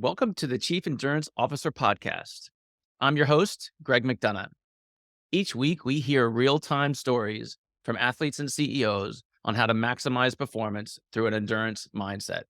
Welcome to the Chief Endurance Officer Podcast. I'm your host, Greg McDonough. Each week, we hear real-time stories from athletes and CEOs on how to maximize performance through an endurance mindset.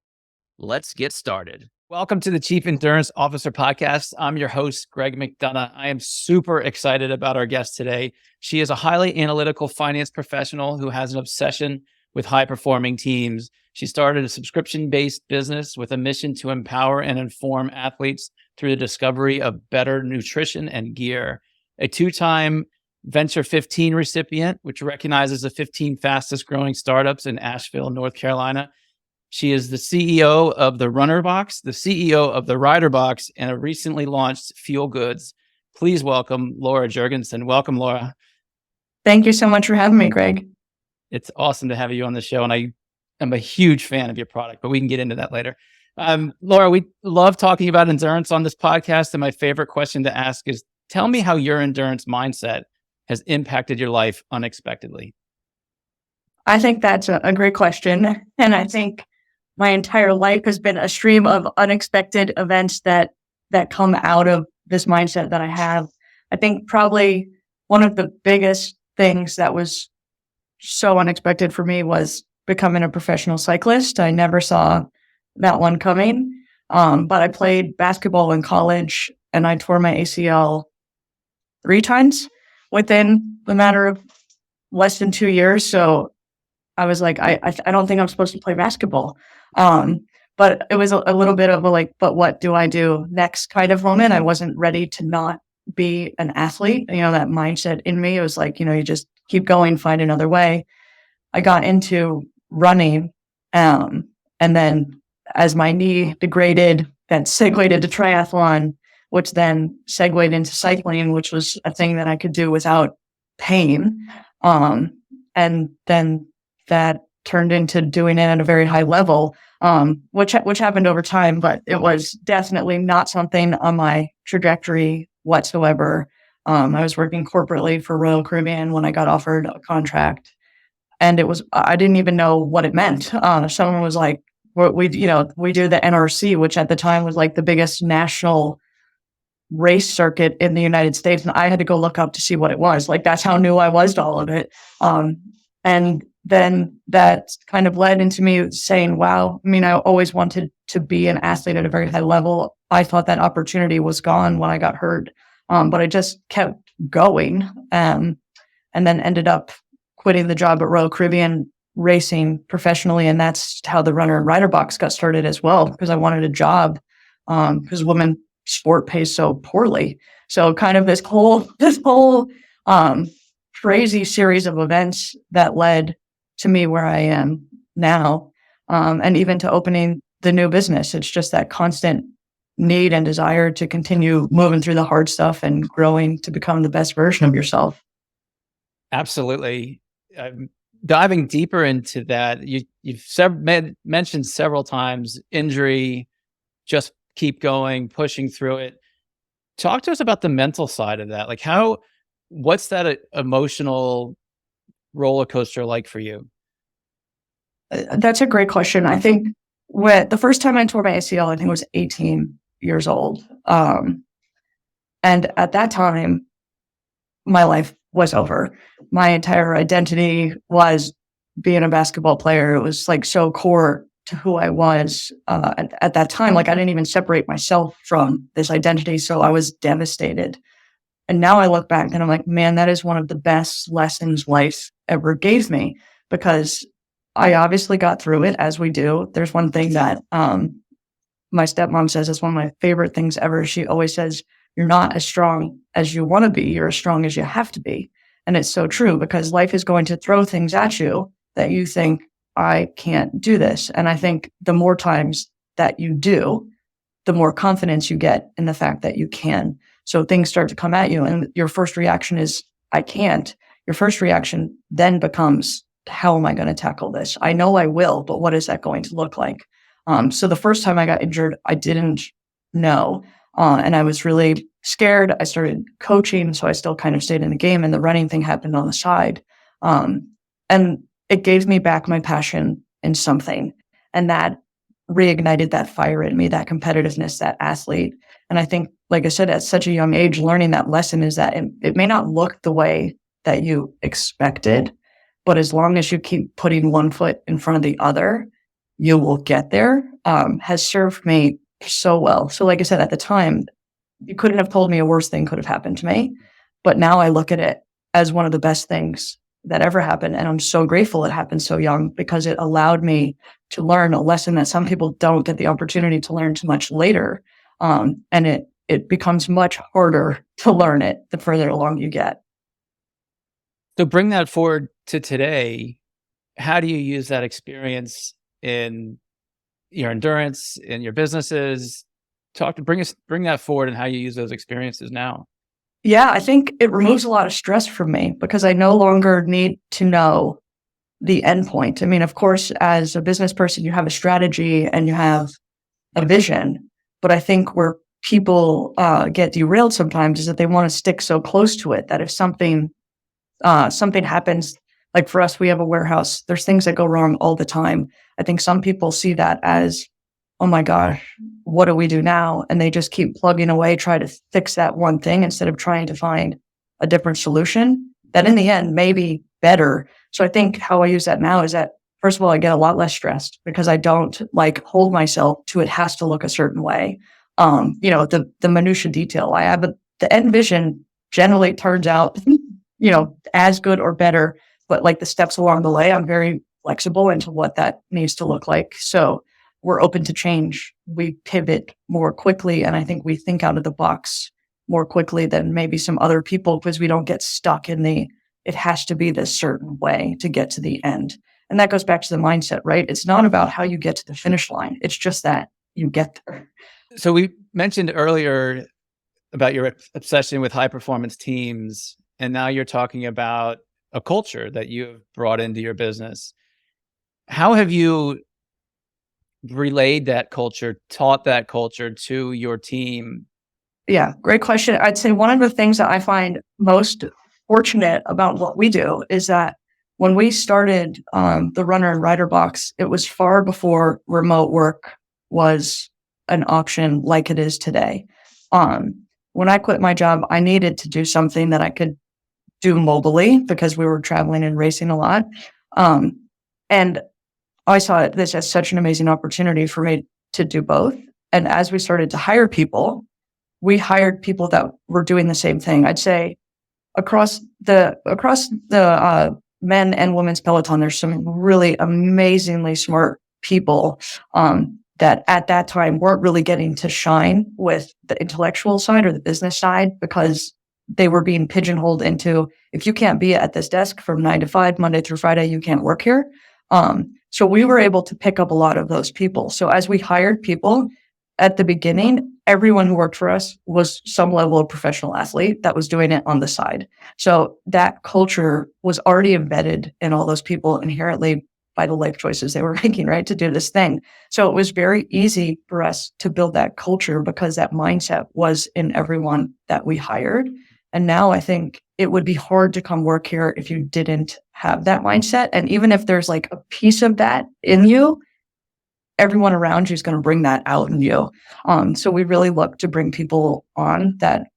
Let's get started. Welcome to the Chief Endurance Officer Podcast. I'm your host, Greg McDonough. I am super excited about our guest today. She is a highly analytical finance professional who has an obsession with high-performing teams. She started a subscription-based business with a mission to empower and inform athletes through the discovery of better nutrition and gear. A two-time Venture 15 recipient, which recognizes the 15 fastest growing startups in Asheville, North Carolina. She is the CEO of the Runner Box, the CEO of the Rider Box, and a recently launched Fuel Goods. Please welcome Laura Jorgensen. Welcome, Laura. Thank you so much for having me, Greg. It's awesome to have you on the show, and I am a huge fan of your product, but we can get into that later. Laura, we love talking about endurance on this podcast, and my favorite question to ask is, tell me how your endurance mindset has impacted your life unexpectedly. I think that's a great question, and I think my entire life has been a stream of unexpected events that come out of this mindset that I have. I think probably one of the biggest things that was so unexpected for me was becoming a professional cyclist. I never saw that one coming, but I played basketball in college, and I tore my ACL 3 times within the matter of less than 2 years. So I was like, I don't think I'm supposed to play basketball. But it was a little bit of a like, but what do I do next kind of moment. I wasn't ready to not be an athlete. That mindset in me, it was like, you just keep going, find another way. I got into running. And then as my knee degraded, that segued into triathlon, which then segued into cycling, which was a thing that I could do without pain. And then that turned into doing it at a very high level, which happened over time, but it was definitely not something on my trajectory whatsoever. I was working corporately for Royal Caribbean when I got offered a contract, and I didn't even know what it meant. Someone was like, we do the NRC, which at the time was like the biggest national race circuit in the United States. And I had to go look up to see what it was. Like, that's how new I was to all of it. And then that kind of led into me saying, wow, I always wanted to be an athlete at a very high level. I thought that opportunity was gone when I got hurt. But I just kept going, and then ended up quitting the job at Royal Caribbean, racing professionally. And that's how the Runner and Rider Box got started as well, because I wanted a job, because women's sport pays so poorly. So kind of this whole crazy series of events that led to me where I am now, and even to opening the new business. It's just that constant need and desire to continue moving through the hard stuff and growing to become the best version of yourself. Absolutely. Diving deeper into that, you've mentioned several times injury, just keep going, pushing through it. Talk to us about the mental side of that. Like, what's that emotional roller coaster like for you? That's a great question. I think the first time I tore my ACL, I think I was 18 years old. And at that time, my life was over. My entire identity was being a basketball player. It was like so core to who I was at that time. Like, I didn't even separate myself from this identity. So I was devastated. And now I look back and I'm like, man, that is one of the best lessons life ever gave me, because I obviously got through it, as we do. There's one thing that my stepmom says is one of my favorite things ever. She always says, you're not as strong as you want to be. You're as strong as you have to be. And it's so true, because life is going to throw things at you that you think, I can't do this. And I think the more times that you do, the more confidence you get in the fact that you can. So things start to come at you, and your first reaction is, I can't. Your first reaction then becomes, how am I going to tackle this? I know I will, but what is that going to look like? So the first time I got injured, I didn't know. And I was really scared. I started coaching, so I still kind of stayed in the game, and the running thing happened on the side. And it gave me back my passion in something. And that reignited that fire in me, that competitiveness, that athlete. And I think, like I said, at such a young age, learning that lesson is that it may not look the way that you expected, but as long as you keep putting one foot in front of the other, you will get there, has served me so well. So like I said, at the time, you couldn't have told me a worse thing could have happened to me. But now I look at it as one of the best things that ever happened. And I'm so grateful it happened so young because it allowed me to learn a lesson that some people don't get the opportunity to learn too much later. And it becomes much harder to learn it the further along you get. So bring that forward to today. How do you use that experience in your endurance, in your businesses? Bring that forward and how you use those experiences now. Yeah, I think it removes a lot of stress from me because I no longer need to know the end point. I mean, of course, as a business person, you have a strategy and you have a vision, but I think where people get derailed sometimes is that they want to stick so close to it that if something happens, like for us, we have a warehouse. There's things that go wrong all the time. I think some people see that as, oh my gosh, what do we do now? And they just keep plugging away, try to fix that one thing instead of trying to find a different solution that in the end may be better. So I think how I use that now is that, first of all, I get a lot less stressed because I don't like hold myself to it has to look a certain way. The minutia detail I have, the end vision generally turns out, as good or better, but like the steps along the way, I'm very flexible into what that needs to look like. So we're open to change. We pivot more quickly. And I think we think out of the box more quickly than maybe some other people because we don't get stuck in it has to be this certain way to get to the end. And that goes back to the mindset, right? It's not about how you get to the finish line. It's just that you get there. So we mentioned earlier about your obsession with high performance teams, and now you're talking about a culture that you've brought into your business. How have you relayed that culture, taught that culture to your team? Yeah, great question. I'd say one of the things that I find most fortunate about what we do is that when we started the Runner and Rider Box, it was far before remote work was an option like it is today. When I quit my job, I needed to do something that I could do mobily because we were traveling and racing a lot. And I saw this as such an amazing opportunity for me to do both. And as we started to hire people, we hired people that were doing the same thing. I'd say across the men and women's peloton, there's some really amazingly smart people that at that time weren't really getting to shine with the intellectual side or the business side because they were being pigeonholed into, if you can't be at this desk from 9 to 5, Monday through Friday, you can't work here. So we were able to pick up a lot of those people. So as we hired people at the beginning, everyone who worked for us was some level of professional athlete that was doing it on the side. So that culture was already embedded in all those people inherently by the life choices they were making, right, to do this thing. So it was very easy for us to build that culture because that mindset was in everyone that we hired. And now I think it would be hard to come work here if you didn't have that mindset. And even if there's like a piece of that in you, everyone around you is going to bring that out in you. So we really look to bring people on that.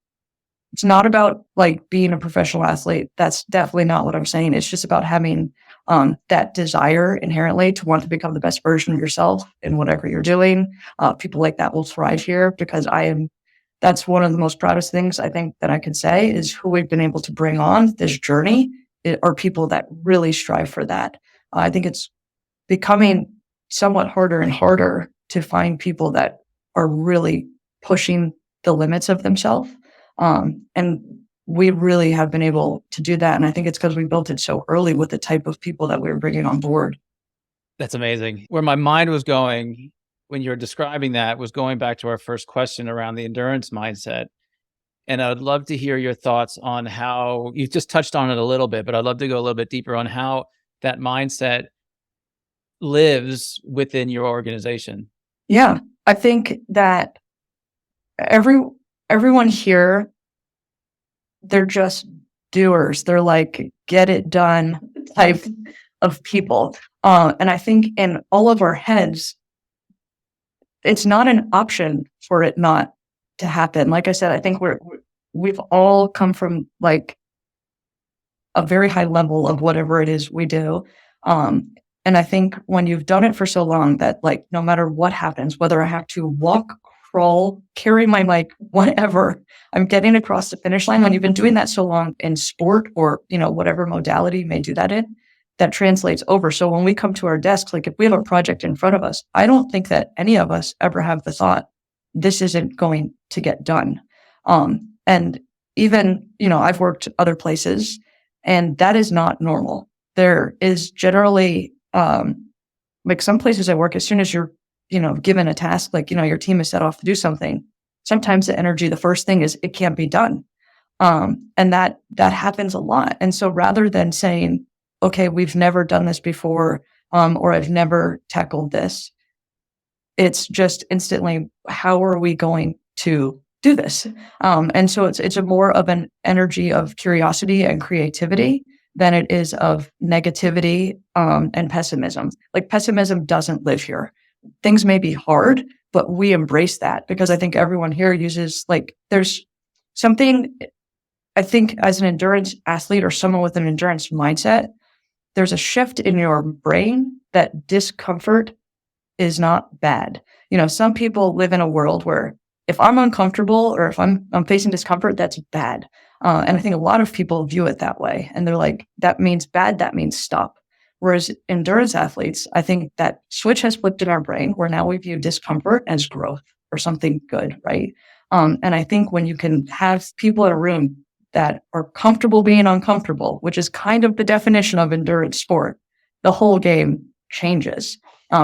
It's not about like being a professional athlete. That's definitely not what I'm saying. It's just about having that desire inherently to want to become the best version of yourself in whatever you're doing. People like that will thrive here because that's one of the most proudest things I think that I could say is who we've been able to bring on this journey are people that really strive for that. I think it's becoming somewhat harder and harder to find people that are really pushing the limits of themselves. And we really have been able to do that. And I think it's because we built it so early with the type of people that we were bringing on board. That's amazing. Where my mind was going when you were describing that was going back to our first question around the endurance mindset. And I would love to hear your thoughts on how you just touched on it a little bit, but I'd love to go a little bit deeper on how that mindset lives within your organization. Yeah, I think that everyone here, they're just doers. They're like, get it done type of people. And I think in all of our heads, it's not an option for it not to happen. Like I said, I think we've all come from like a very high level of whatever it is we do. And I think when you've done it for so long that like, no matter what happens, whether I have to walk, crawl, carry my mic, whatever, I'm getting across the finish line. When you've been doing that so long in sport or, whatever modality you may do that in, that translates over. So when we come to our desks, like if we have a project in front of us, I don't think that any of us ever have the thought, this isn't going to get done. And even, I've worked other places and that is not normal. There is generally, like some places I work, as soon as you're, given a task, like, your team is set off to do something, sometimes the energy, the first thing is it can't be done. And that happens a lot. And so rather than saying, okay, we've never done this before, or I've never tackled this, it's just instantly, how are we going to do this? And so it's a more of an energy of curiosity and creativity than it is of negativity, and pessimism. Like pessimism doesn't live here. Things may be hard, but we embrace that because I think everyone here uses there's something, I think as an endurance athlete or someone with an endurance mindset, there's a shift in your brain that discomfort is not bad. Some people live in a world where if I'm uncomfortable or if I'm facing discomfort, that's bad. And I think a lot of people view it that way. And they're like, that means bad, that means stop. Whereas endurance athletes, I think that switch has flipped in our brain where now we view discomfort as growth or something good, right? And I think when you can have people in a room that are comfortable being uncomfortable, which is kind of the definition of endurance sport, the whole game changes.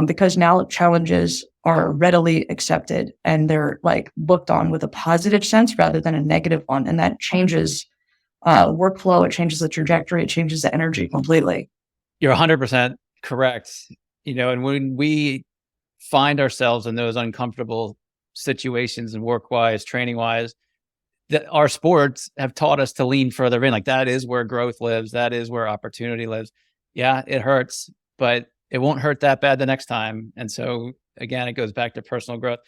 Because now challenges are readily accepted and they're looked on with a positive sense rather than a negative one. And that changes workflow. It changes the trajectory. It changes the energy completely. You're 100% correct. And when we find ourselves in those uncomfortable situations and work-wise, training-wise, that our sports have taught us to lean further in. Like that is where growth lives. That is where opportunity lives. Yeah, it hurts, but it won't hurt that bad the next time. And so again, it goes back to personal growth.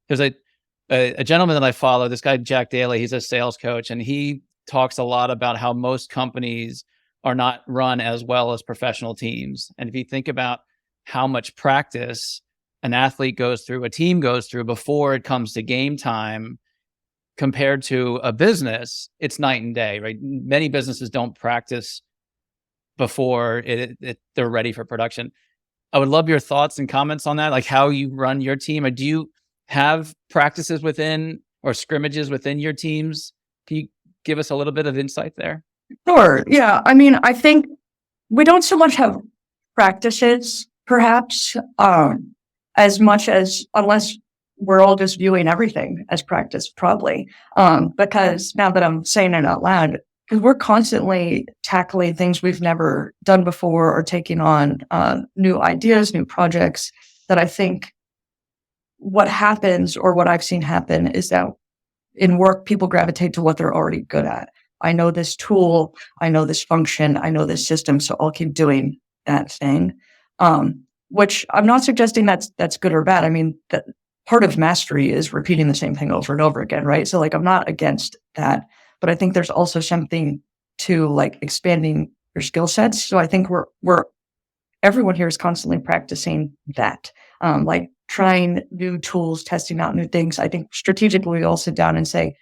There's a gentleman that I follow, this guy, Jack Daly, he's a sales coach, and he talks a lot about how most companies are not run as well as professional teams. And if you think about how much practice an athlete goes through, a team goes through before it comes to game time, compared to a business, it's night and day, right? Many businesses don't practice before they're ready for production. I would love your thoughts and comments on that, like how you run your team. Or do you have practices within or scrimmages within your teams? Can you give us a little bit of insight there? Sure. Yeah. I mean, I think we don't so much have practices, perhaps, as much as unless we're all just viewing everything as practice, probably. Because now that I'm saying it out loud, because we're constantly tackling things we've never done before or taking on new ideas, new projects, that I think what happens or what I've seen happen is that in work, people gravitate to what they're already good at. I know this tool, I know this function, I know this system, so I'll keep doing that thing. Which I'm not suggesting that's good or bad. I mean, that part of mastery is repeating the same thing over and over again, right? So I'm not against that. But I think there's also something to expanding your skill sets. So I think we're everyone here is constantly practicing that, trying new tools, testing out new things. I think strategically we all sit down and say,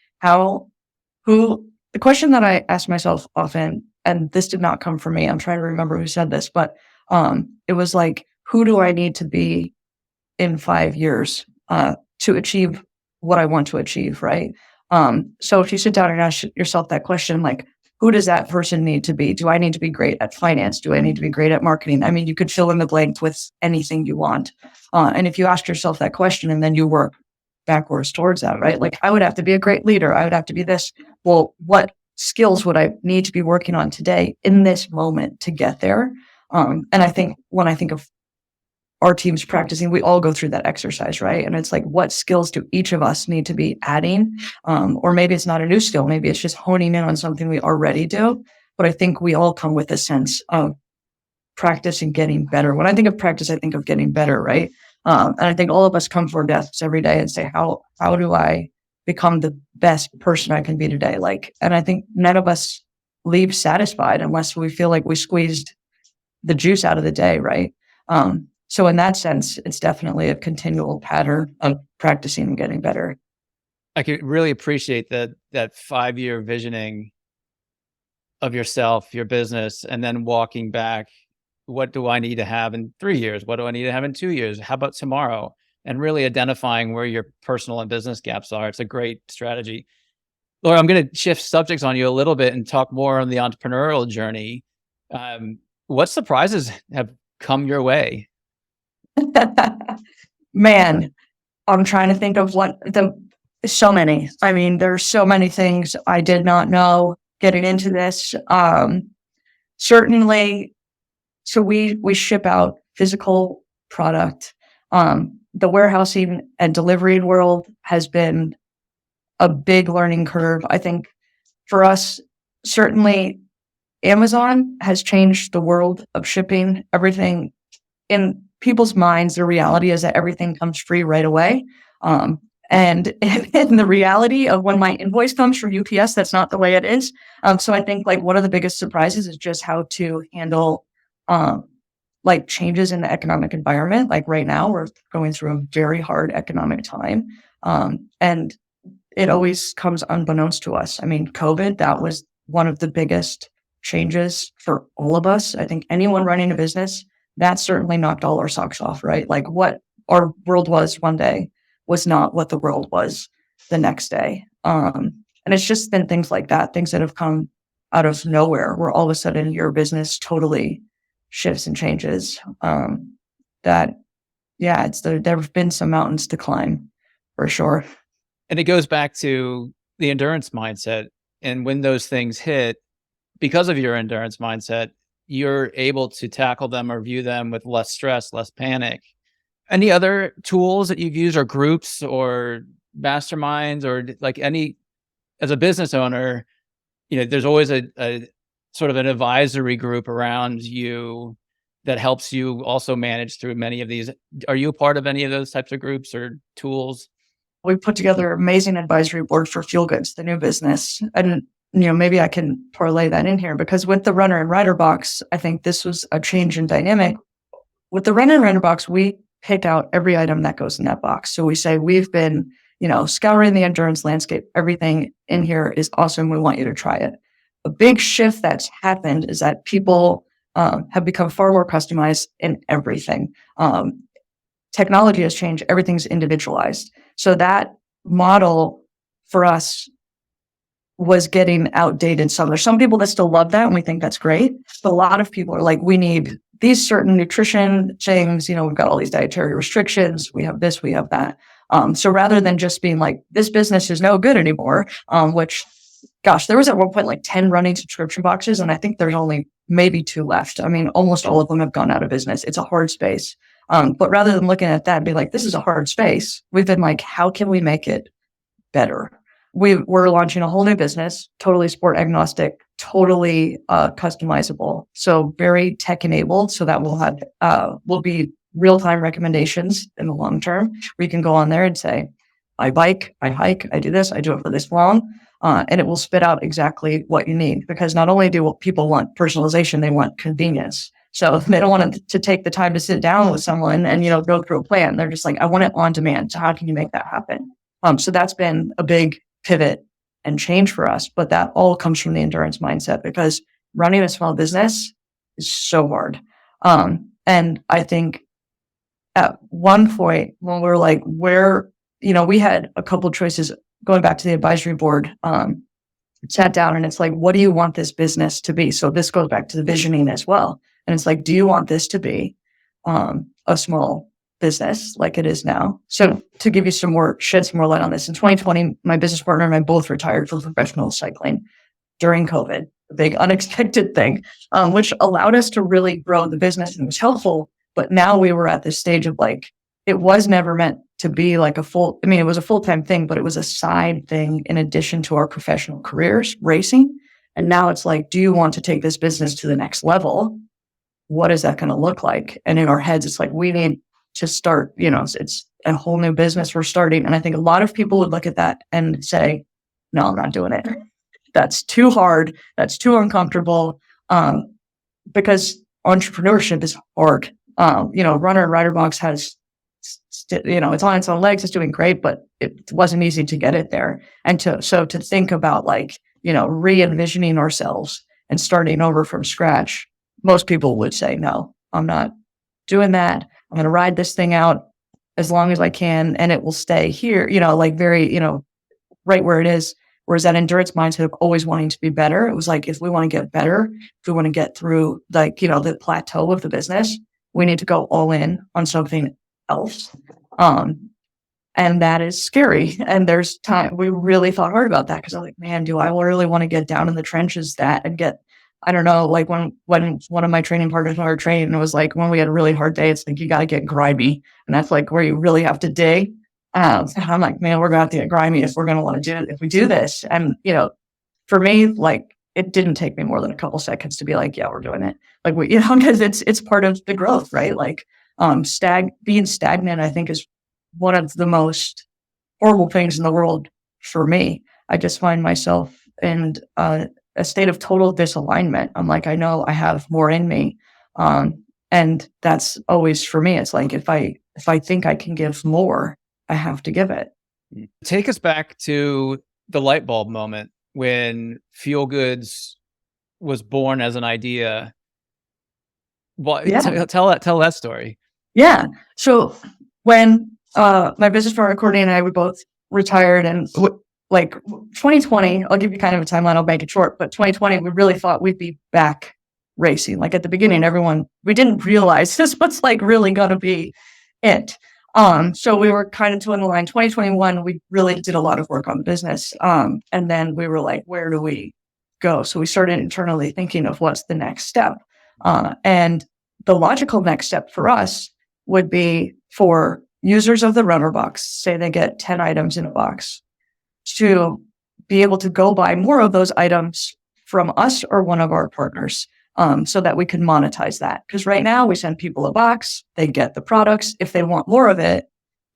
the question that I ask myself often, and this did not come from me, I'm trying to remember who said this, but it was who do I need to be in 5 years to achieve what I want to achieve, right? So if you sit down and ask yourself that question, who does that person need to be? Do I need to be great at finance? Do I need to be great at marketing? I mean, you could fill in the blank with anything you want. And if you ask yourself that question and then you work backwards towards that, right? I would have to be a great leader. I would have to be this. Well, what skills would I need to be working on today in this moment to get there? And I think when I think of our teams practicing, we all go through that exercise, right? And it's what skills do each of us need to be adding? Or maybe it's not a new skill. Maybe it's just honing in on something we already do. But I think we all come with a sense of practice and getting better. When I think of practice, I think of getting better, right? And I think all of us come to our desks every day and say, how do I become the best person I can be today? And I think none of us leave satisfied unless we feel like we squeezed the juice out of the day, right? So in that sense, it's definitely a continual pattern of practicing and getting better. I could really appreciate that 5-year visioning of yourself, your business, and then walking back. What do I need to have in 3 years? What do I need to have in 2 years? How about tomorrow? And really identifying where your personal and business gaps are. It's a great strategy. Laura, I'm going to shift subjects on you a little bit and talk more on the entrepreneurial journey. What surprises have come your way? Man, I'm trying to think of so many. I mean, there's so many things I did not know getting into this. Certainly, so we ship out physical product. The warehousing and delivery world has been a big learning curve. I think for us, certainly Amazon has changed the world of shipping. Everything in people's minds, the reality is that everything comes free right away. And in the reality of when my invoice comes from UPS, that's not the way it is. So I think one of the biggest surprises is just how to handle changes in the economic environment. Like right now, we're going through a very hard economic time. And it always comes unbeknownst to us. I mean, COVID, that was one of the biggest changes for all of us. I think anyone running a business, that certainly knocked all our socks off, right? What our world was one day was not what the world was the next day. And it's just been things like that, things that have come out of nowhere, where all of a sudden your business totally shifts and changes. There have been some mountains to climb for sure. And it goes back to the endurance mindset. And when those things hit, because of your endurance mindset, you're able to tackle them or view them with less stress, less panic. Any other tools that you've used, or groups or masterminds, or as a business owner, there's always a sort of an advisory group around you that helps you also manage through many of these. Are you a part of any of those types of groups or tools? We put together an amazing advisory board for Fuel Goods, the new business. And, maybe I can parlay that in here, because with the runner and rider box, I think this was a change in dynamic. With the runner and rider box, we pick out every item that goes in that box. So we say, we've been, scouring the endurance landscape. Everything in here is awesome. We want you to try it. A big shift that's happened is that people have become far more customized in everything. Technology has changed. Everything's individualized. So that model for us was getting outdated. There's some people that still love that, and we think that's great. But a lot of people are like, we need these certain nutrition things. We've got all these dietary restrictions. We have this, we have that. So rather than just being like, this business is no good anymore, which, gosh, there was at one point 10 running subscription boxes, and I think there's only maybe 2 left. I mean, almost all of them have gone out of business. It's a hard space. But rather than looking at that and be like, this is a hard space, we've been like, how can we make it better? We're launching a whole new business, totally sport agnostic, totally customizable. So very tech enabled, so that will be real-time recommendations in the long term, where you can go on there and say, I bike, I hike, I do this, I do it for this long. And it will spit out exactly what you need, because not only do people want personalization, they want convenience. So they don't want to take the time to sit down with someone and, go through a plan. They're just like, I want it on demand. So how can you make that happen? So that's been a big pivot and change for us. But that all comes from the endurance mindset, because running a small business is so hard. And I think at one point when we're like, we had a couple of choices going back to the advisory board, sat down, and it's like, what do you want this business to be? So this goes back to the visioning as well. And it's like, do you want this to be a small business like it is now? So to give you shed some more light on this, in 2020, my business partner and I both retired from professional cycling during COVID, a big unexpected thing, which allowed us to really grow the business, and it was helpful. But now we were at this stage of it was never meant to be it was a full-time thing, but it was a side thing in addition to our professional careers, racing. And now it's like, do you want to take this business to the next level? What is that going to look like? And in our heads, it's like, we need to start, it's a whole new business we're starting. And I think a lot of people would look at that and say, no, I'm not doing it. That's too hard. That's too uncomfortable. Because entrepreneurship is hard. Runner and Rider Box has, it's on its own legs. It's doing great, but it wasn't easy to get it there. And to think about re-envisioning ourselves and starting over from scratch, most people would say, no, I'm not doing that. I'm going to ride this thing out as long as I can, and it will stay here, right where it is. Whereas that endurance mindset of always wanting to be better, it was like, if we want to get better, if we want to get through the plateau of the business, we need to go all in on something else. And that is scary. And there's time, we really thought hard about that because I'm like, man, do I really want to get down in the trenches and get, I don't know, like when one of my training partners started training, it was like, when we had a really hard day, it's like, you got to get grimy. And that's like where you really have to dig. And I'm like, man, we're going to have to get grimy if we're going to want to do it, if we do this. And, for me, it didn't take me more than a couple seconds to be like, yeah, we're doing it. Because it's part of the growth, right? Being stagnant, I think, is one of the most horrible things in the world for me. I just find myself in a state of total disalignment. I'm like, I know I have more in me. And that's always for me. It's like, if I think I can give more, I have to give it. Take us back to the light bulb moment when Fuel Goods was born as an idea. Tell that story. Yeah. So when my business partner Courtney and I, we both retired, and 2020, I'll give you kind of a timeline, I'll make it short, but 2020, we really thought we'd be back racing. At the beginning, we didn't realize this was really going to be it. So we were kind of doing the line. 2021, we really did a lot of work on the business. And then we were like, where do we go? So we started internally thinking of what's the next step. And the logical next step for us would be for users of the runner box, say they get 10 items in a box, to be able to go buy more of those items from us or one of our partners. So that we can monetize that. Because right now we send people a box, they get the products. If they want more of it,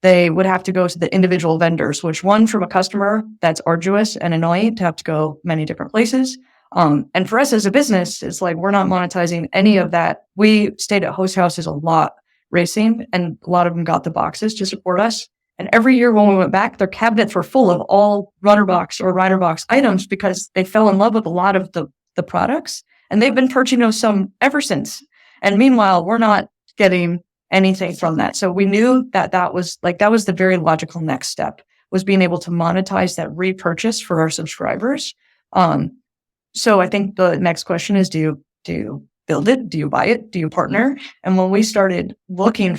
they would have to go to the individual vendors, which one from a customer, that's arduous and annoying to have to go many different places. And for us as a business, it's like, we're not monetizing any of that. We stayed at host houses a lot racing, and a lot of them got the boxes to support us. And every year when we went back, their cabinets were full of all runner box or rider box items because they fell in love with a lot of the products. And they've been purchasing some ever since. And meanwhile, we're not getting anything from that. So we knew that was the very logical next step, was being able to monetize that repurchase for our subscribers. So I think the next question is, do you build it? Do you buy it? Do you partner? And when we started looking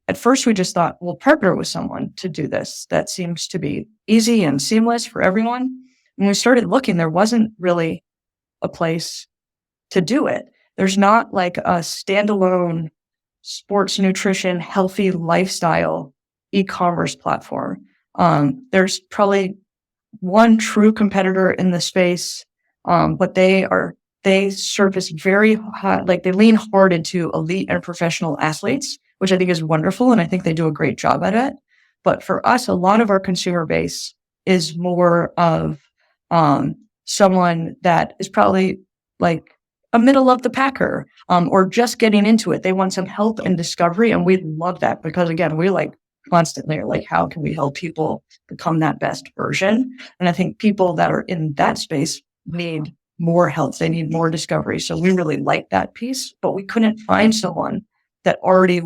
at first we just thought, we'll partner with someone to do this. That seems to be easy and seamless for everyone. When we started looking, there wasn't really a place to do it. There's not a standalone sports nutrition, healthy lifestyle e-commerce platform. There's probably one true competitor in the space, but they surface very high, they lean hard into elite and professional athletes, which I think is wonderful, and I think they do a great job at it. But for us, a lot of our consumer base is more of someone that is probably a middle of the packer, or just getting into it. They want some help and discovery. And we love that because, again, we constantly are how can we help people become that best version? And I think people that are in that space need more help. They need more discovery. So we really like that piece, but we couldn't find someone that already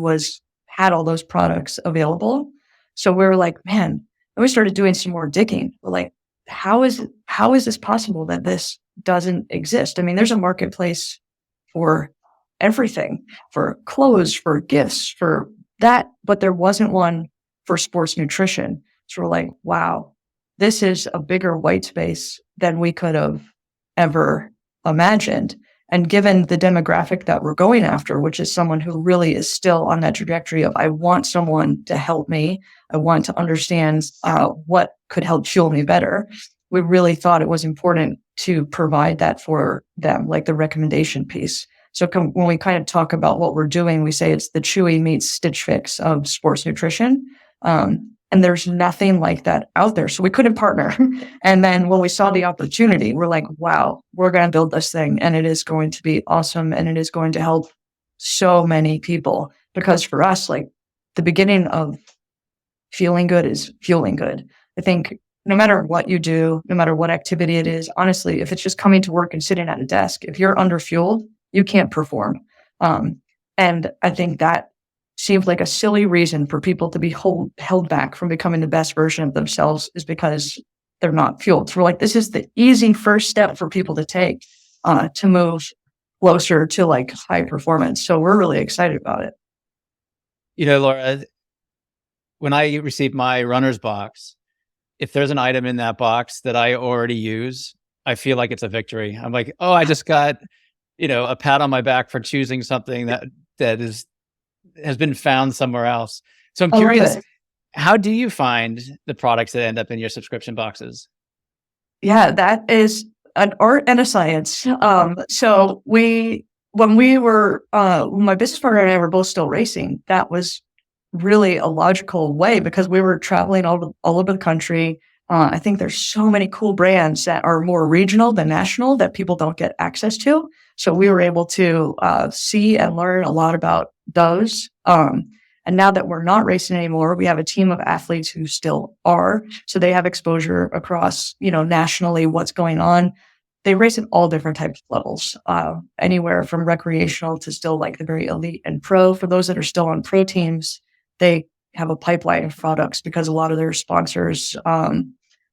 had all those products available. So we were like, man, and we started doing some more digging. We're like, how is this possible that this doesn't exist? I mean, there's a marketplace for everything, for clothes, for gifts, for that, but there wasn't one for sports nutrition. So we're like, wow, this is a bigger white space than we could have ever imagined. And given the demographic that we're going after, which is someone who really is still on that trajectory of, I want someone to help me, I want to understand what could help fuel me better, we really thought it was important to provide that for them, the recommendation piece. So when we kind of talk about what we're doing, we say it's the Chewy meets Stitch Fix of sports nutrition. And there's nothing like that out there. So we couldn't partner. And then when we saw the opportunity, we're like, wow, we're going to build this thing and it is going to be awesome. And it is going to help so many people, because for us, like, the beginning of feeling good is fueling good. I think no matter what you do, no matter what activity it is, honestly, if it's just coming to work and sitting at a desk, if you're under fueled, you can't perform. And I think that seems like a silly reason for people to be held back from becoming the best version of themselves, is because they're not fueled. So we're like, this is the easy first step for people to take to move closer to like high performance. So we're really excited about it. Laura, when I receive my runner's box, if there's an item in that box that I already use, I feel like it's a victory. I'm like, oh, I just got, a pat on my back for choosing something that has been found somewhere else. So I'm curious, how do you find the products that end up in your subscription boxes? Yeah, that is an art and a science. So when my business partner and I were both still racing, that was really a logical way, because we were traveling all over the country. I think there's so many cool brands that are more regional than national that people don't get access to. So we were able to see and learn a lot about those. And now that we're not racing anymore, we have a team of athletes who still are. So they have exposure across, nationally, what's going on. They race at all different types of levels, anywhere from recreational to still like the very elite and pro. For those that are still on pro teams, they have a pipeline of products because a lot of their sponsors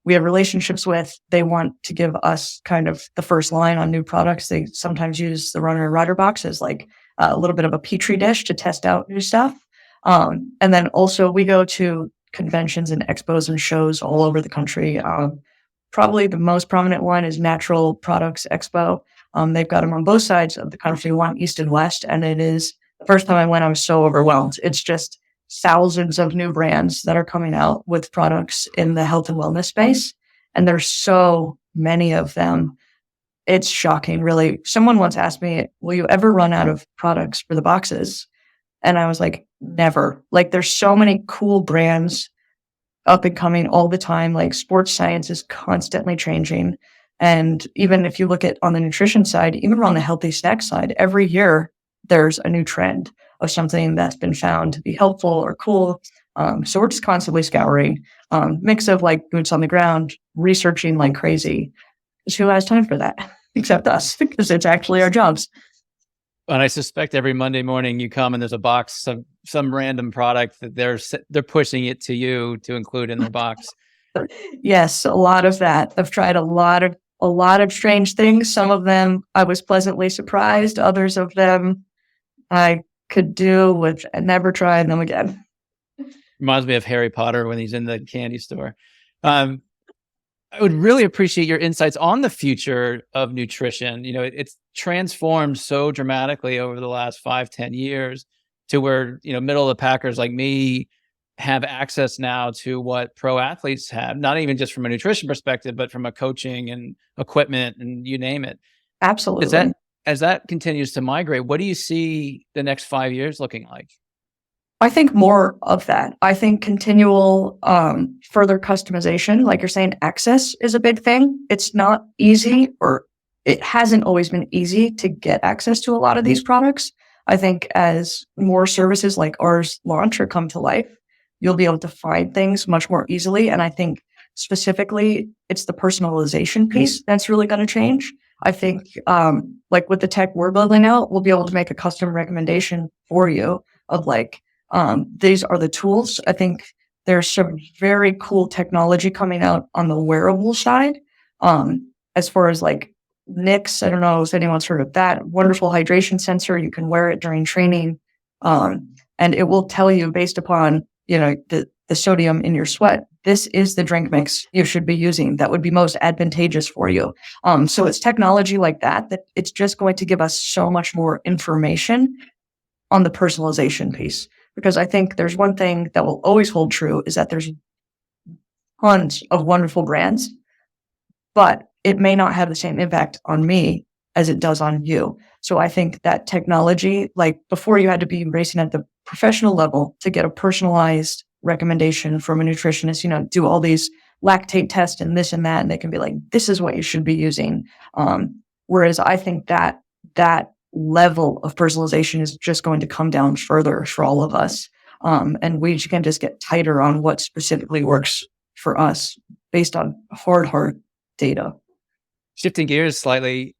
we have relationships with, they want to give us kind of the first line on new products. They sometimes use the runner and rider box as like a little bit of a petri dish to test out new stuff. And then also we go to conventions and expos and shows all over the country. Probably the most prominent one is Natural Products Expo. They've got them on both sides of the country, one east and west. And it is, the first time I went, I was so overwhelmed. It's just thousands of new brands that are coming out with products in the health and wellness space. And there's so many of them. It's shocking, really. Someone once asked me, will you ever run out of products for the boxes? And I was like, never. Like, there's so many cool brands up and coming all the time. Like, sports science is constantly changing. And even if you look at on the nutrition side, even on the healthy snack side, every year there's a new trend of something that's been found to be helpful or cool. So we're just constantly scouring, mix of like boots on the ground, researching like crazy. Who has time for that except us? Because it's actually our jobs. And I suspect every Monday morning you come and there's a box, some random product that they're pushing it to you to include in their box. Yes, a lot of that. I've tried a lot of strange things. Some of them I was pleasantly surprised. Others of them I could do with and never trying them again. Reminds me of Harry Potter when he's in the candy store. I would really appreciate your insights on the future of nutrition. It's transformed so dramatically over the last 5-10 years to where, middle of the packers like me have access now to what pro athletes have, not even just from a nutrition perspective, but from a coaching and equipment and you name it. Absolutely. As that continues to migrate, what do you see the next 5 years looking like? I think more of that. I think continual further customization, like you're saying, access is a big thing. It's not easy, or it hasn't always been easy to get access to a lot of these products. I think as more services like ours launch or come to life, you'll be able to find things much more easily. And I think specifically, it's the personalization piece that's really going to change. I think like with the tech we're building out, we'll be able to make a custom recommendation for you of like, these are the tools. I think there's some very cool technology coming out on the wearable side. As far as like Nix, I don't know if anyone's heard of that. Wonderful hydration sensor. You can wear it during training. And it will tell you based upon, the sodium in your sweat, this is the drink mix you should be using that would be most advantageous for you. So it's technology like that it's just going to give us so much more information on the personalization piece. Because I think there's one thing that will always hold true is that there's tons of wonderful brands, but it may not have the same impact on me as it does on you. So I think that technology, like before you had to be racing at the professional level to get a personalized recommendation from a nutritionist, do all these lactate tests and this and that, and they can be like, this is what you should be using. Whereas I think that level of personalization is just going to come down further for all of us. And we can just get tighter on what specifically works for us based on hard data. Shifting gears slightly,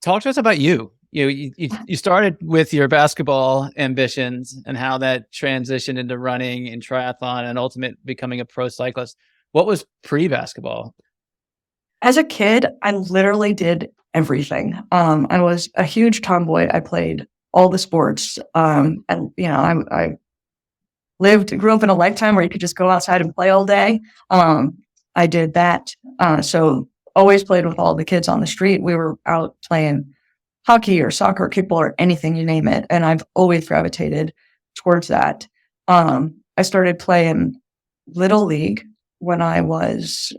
talk to us about you. You started with your basketball ambitions and how that transitioned into running and triathlon and ultimate becoming a pro cyclist. What was pre-basketball? As a kid, I literally did everything. I was a huge tomboy. I played all the sports. And I grew up in a lifetime where you could just go outside and play all day. I did that. So always played with all the kids on the street. We were out playing hockey or soccer, or kickball, or anything, you name it. And I've always gravitated towards that. I started playing Little League when I was,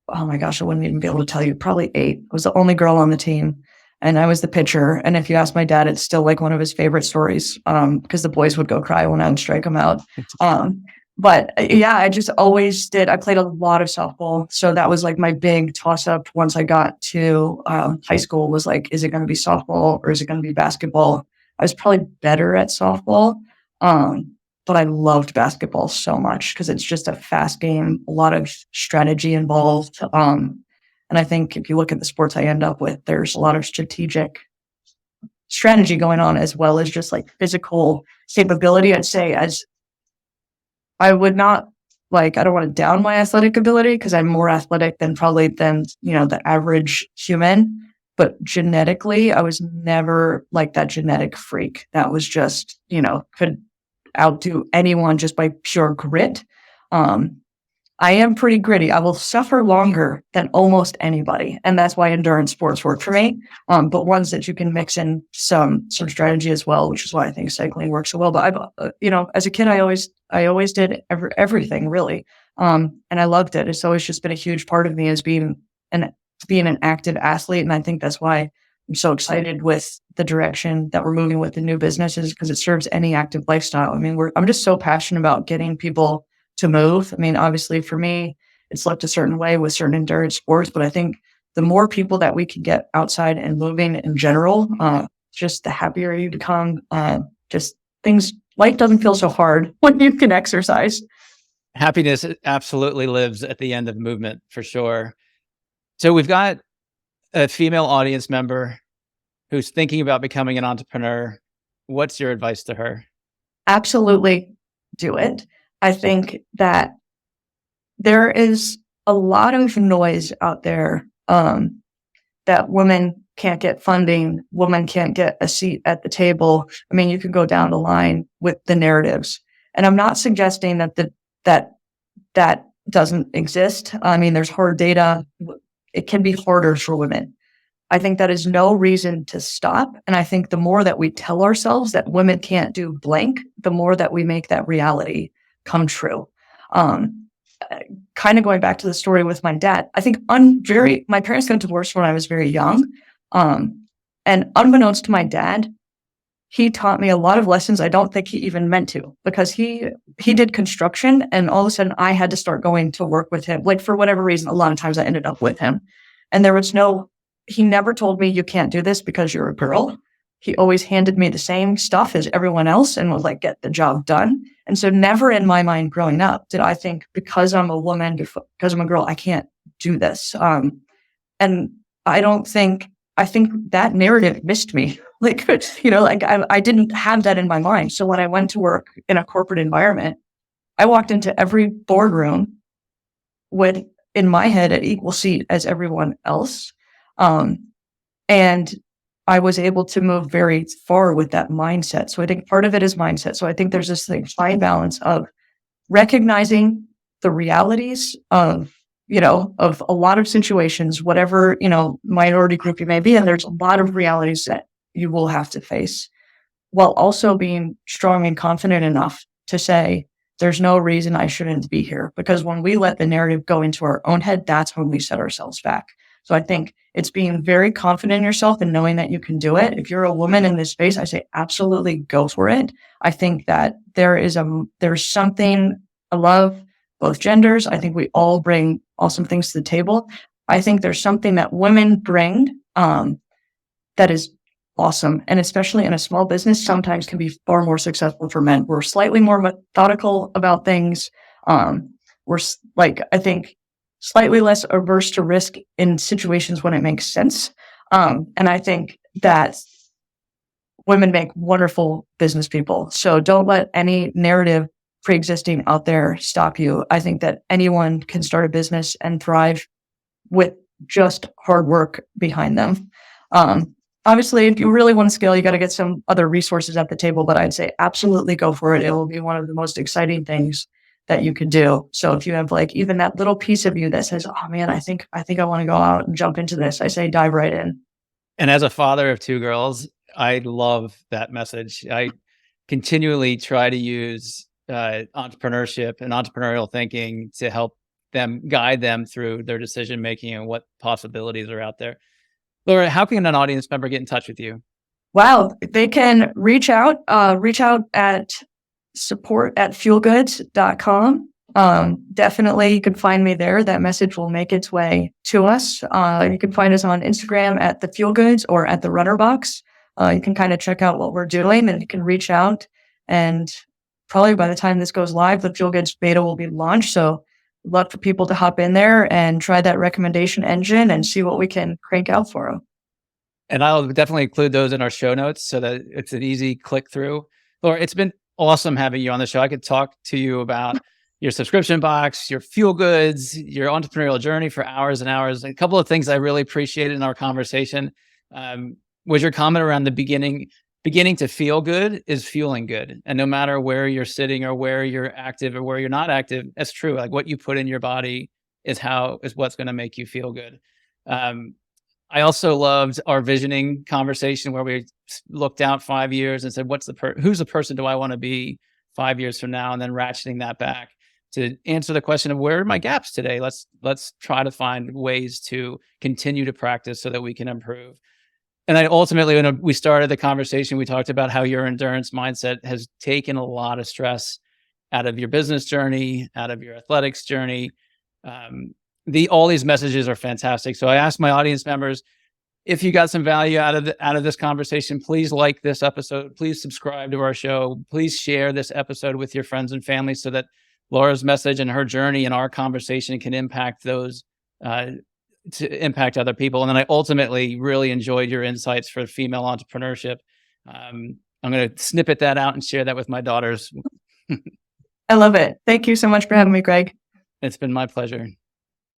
oh my gosh, I wouldn't even be able to tell you, probably 8. I was the only girl on the team and I was the pitcher. And if you ask my dad, it's still like one of his favorite stories, because the boys would go cry when I would strike them out. But yeah, I just always did. I played a lot of softball. So that was like my big toss up once I got to high school, was like, is it going to be softball or is it going to be basketball? I was probably better at softball. But I loved basketball so much because it's just a fast game, a lot of strategy involved. And I think if you look at the sports I end up with, there's a lot of strategic strategy going on, as well as just like physical capability. I'd say as I would not I don't want to down my athletic ability because I'm more athletic than the average human. But genetically, I was never like that genetic freak that was just, could outdo anyone just by pure grit. I am pretty gritty. I will suffer longer than almost anybody. And that's why endurance sports work for me. But ones that you can mix in some strategy as well, which is why I think cycling works so well. But as a kid, I always did everything really. And I loved it. It's always just been a huge part of me as being an active athlete. And I think that's why I'm so excited with the direction that we're moving with the new businesses, because it serves any active lifestyle. I mean, I'm just so passionate about getting people to move. I mean, obviously for me, it's looked a certain way with certain endurance sports, but I think the more people that we can get outside and moving in general, just the happier you become. Life doesn't feel so hard when you can exercise. Happiness absolutely lives at the end of movement, for sure. So we've got a female audience member who's thinking about becoming an entrepreneur. What's your advice to her? Absolutely do it. I think that there is a lot of noise out there that women can't get funding, women can't get a seat at the table. I mean, you can go down the line with the narratives. And I'm not suggesting that doesn't exist. I mean, there's hard data. It can be harder for women. I think that is no reason to stop. And I think the more that we tell ourselves that women can't do blank, the more that we make that reality come true. Kind of going back to the story with my dad, I think my parents got divorced when I was very young. And unbeknownst to my dad, he taught me a lot of lessons I don't think he even meant to, because he did construction, and all of a sudden I had to start going to work with him. Like, for whatever reason, a lot of times I ended up with him. And he never told me you can't do this because you're a girl. He always handed me the same stuff as everyone else and was like, get the job done. And so never in my mind growing up did I think, because I'm a woman, because I'm a girl, I can't do this. And I think that narrative missed me. I didn't have that in my mind. So when I went to work in a corporate environment, I walked into every boardroom with, in my head, an equal seat as everyone else. And I was able to move very far with that mindset. So I think part of it is mindset. So I think there's this fine balance of recognizing the realities of a lot of situations, whatever, minority group you may be. And there's a lot of realities that you will have to face, while also being strong and confident enough to say, there's no reason I shouldn't be here. Because when we let the narrative go into our own head, that's when we set ourselves back. So I think it's being very confident in yourself and knowing that you can do it. If you're a woman in this space, I say absolutely go for it. I think that there's something. I love both genders. I think we all bring awesome things to the table. I think there's something that women bring that is awesome. And especially in a small business, sometimes can be far more successful for men. We're slightly more methodical about things. We're I think slightly less averse to risk in situations when it makes sense. And I think that women make wonderful business people. So don't let any narrative pre-existing out there stop you. I think that anyone can start a business and thrive with just hard work behind them. Obviously, if you really want to scale, you got to get some other resources at the table, but I'd say absolutely go for it. It will be one of the most exciting things that you could do. So if you have like even that little piece of you that says, oh man, I think I want to go out and jump into this, I say dive right in. And as a father of two girls, I love that message. I continually try to use entrepreneurship and entrepreneurial thinking to help them, guide them through their decision making and what possibilities are out there. Laura, how can an audience member get in touch with you? Wow, they can reach out at support@fuelgoods.com. Definitely you can find me there. That message will make its way to us. You can find us on Instagram at the Fuel Goods or at the Runner Box. You can kind of check out what we're doing and you can reach out, and probably by the time this goes live, the Fuel Goods beta will be launched. So I'd love for people to hop in there and try that recommendation engine and see what we can crank out for them. And I'll definitely include those in our show notes so that it's an easy click through. Laura, it's been awesome having you on the show. I could talk to you about your subscription box, your fuel goods, your entrepreneurial journey for hours and hours. A couple of things I really appreciated in our conversation was your comment around the beginning to feel good is fueling good. And no matter where you're sitting or where you're active or where you're not active, that's true. Like what you put in your body is what's going to make you feel good. I also loved our visioning conversation where we looked out 5 years and said, who's the person do I want to be 5 years from now? And then ratcheting that back to answer the question of where are my gaps today? Let's try to find ways to continue to practice so that we can improve. And then ultimately, when we started the conversation, we talked about how your endurance mindset has taken a lot of stress out of your business journey, out of your athletics journey. All these messages are fantastic. So I asked my audience members, if you got some value out of this conversation, please like this episode. Please subscribe to our show. Please share this episode with your friends and family so that Laura's message and her journey and our conversation can impact those to impact other people. And then I ultimately really enjoyed your insights for female entrepreneurship. I'm going to snippet that out and share that with my daughters. I love it. Thank you so much for having me, Greg. It's been my pleasure.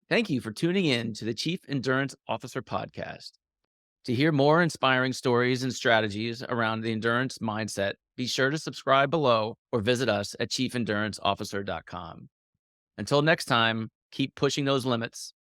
Thank you for tuning in to the Chief Endurance Officer podcast. To hear more inspiring stories and strategies around the endurance mindset, be sure to subscribe below or visit us at chiefenduranceofficer.com. Until next time, keep pushing those limits.